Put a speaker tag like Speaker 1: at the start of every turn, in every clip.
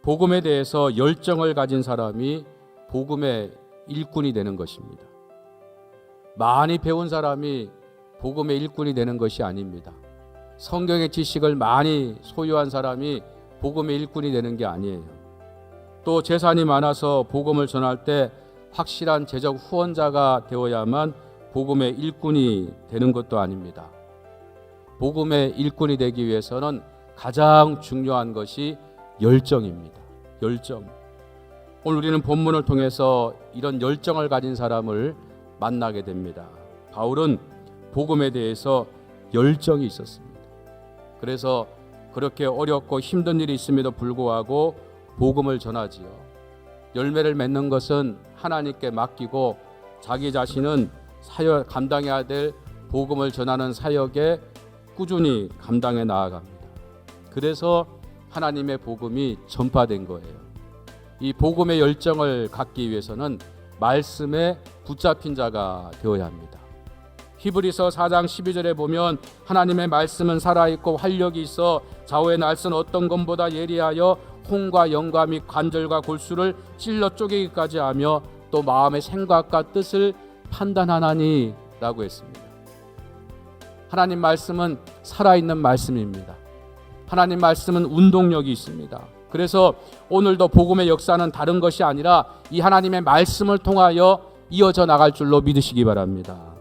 Speaker 1: 복음에 대해서 열정을 가진 사람이 복음의 일꾼이 되는 것입니다. 많이 배운 사람이 복음의 일꾼이 되는 것이 아닙니다. 성경의 지식을 많이 소유한 사람이 복음의 일꾼이 되는 게 아니에요. 또 재산이 많아서 복음을 전할 때 확실한 재적 후원자가 되어야만 복음의 일꾼이 되는 것도 아닙니다. 복음의 일꾼이 되기 위해서는 가장 중요한 것이 열정입니다. 열정. 오늘 우리는 본문을 통해서 이런 열정을 가진 사람을 만나게 됩니다. 바울은 복음에 대해서 열정이 있었습니다. 그래서 그렇게 어렵고 힘든 일이 있음에도 불구하고 복음을 전하지요. 열매를 맺는 것은 하나님께 맡기고 자기 자신은 사역 감당해야 될 복음을 전하는 사역에 꾸준히 감당해 나아갑니다. 그래서 하나님의 복음이 전파된 거예요. 이 복음의 열정을 갖기 위해서는 말씀에 붙잡힌 자가 되어야 합니다. 히브리서 4장 12절에 보면 하나님의 말씀은 살아있고 활력이 있어 좌우의 날선 어떤 검보다 예리하여 혼과 영과 및 관절과 골수를 찔러 쪼개기까지 하며 또 마음의 생각과 뜻을 판단하나니 라고 했습니다. 하나님 말씀은 살아있는 말씀입니다. 하나님 말씀은 운동력이 있습니다. 그래서 오늘도 복음의 역사는 다른 것이 아니라 이 하나님의 말씀을 통하여 이어져 나갈 줄로 믿으시기 바랍니다.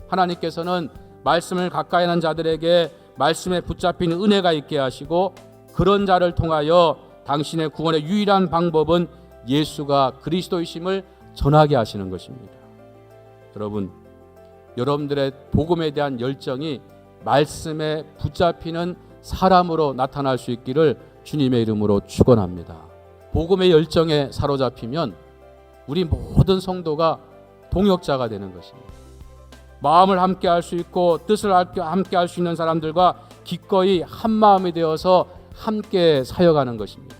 Speaker 1: 하나님께서는 말씀을 가까이 하는 자들에게 말씀에 붙잡힌 은혜가 있게 하시고 그런 자를 통하여 당신의 구원의 유일한 방법은 예수가 그리스도이심을 전하게 하시는 것입니다. 여러분, 여러분들의 복음에 대한 열정이 말씀에 붙잡히는 사람으로 나타날 수 있기를 주님의 이름으로 축원합니다. 복음의 열정에 사로잡히면 우리 모든 성도가 동역자가 되는 것입니다. 마음을 함께 할 수 있고 뜻을 함께 할 수 있는 사람들과 기꺼이 한 마음이 되어서 함께 사역하는 것입니다.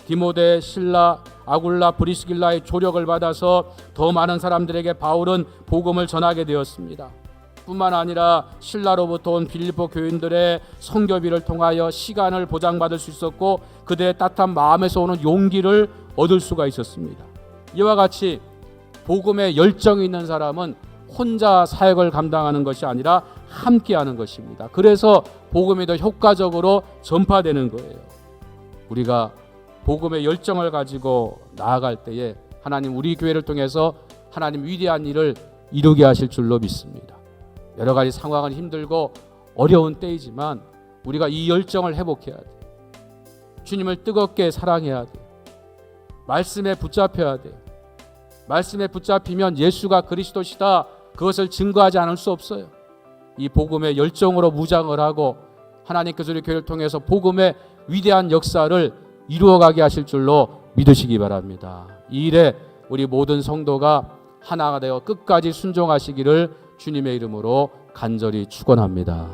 Speaker 1: 디모데, 실라, 아굴라, 브리스길라의 조력을 받아서 더 많은 사람들에게 바울은 복음을 전하게 되었습니다. 뿐만 아니라 신라로부터 온 빌립보 교인들의 선교비를 통하여 시간을 보장받을 수 있었고 그들의 따뜻한 마음에서 오는 용기를 얻을 수가 있었습니다. 이와 같이 복음에 열정이 있는 사람은 혼자 사역을 감당하는 것이 아니라 함께하는 것입니다. 그래서 복음이 더 효과적으로 전파되는 거예요. 우리가 복음의 열정을 가지고 나아갈 때에 하나님 우리 교회를 통해서 하나님 위대한 일을 이루게 하실 줄로 믿습니다. 여러 가지 상황은 힘들고 어려운 때이지만 우리가 이 열정을 회복해야 돼요. 주님을 뜨겁게 사랑해야 돼요. 말씀에 붙잡혀야 돼요. 말씀에 붙잡히면 예수가 그리스도시다 그것을 증거하지 않을 수 없어요. 이 복음의 열정으로 무장을 하고 하나님께서 우리 교회를 통해서 복음의 위대한 역사를 이루어가게 하실 줄로 믿으시기 바랍니다. 이 일에 우리 모든 성도가 하나가 되어 끝까지 순종하시기를 주님의 이름으로 간절히 축원합니다.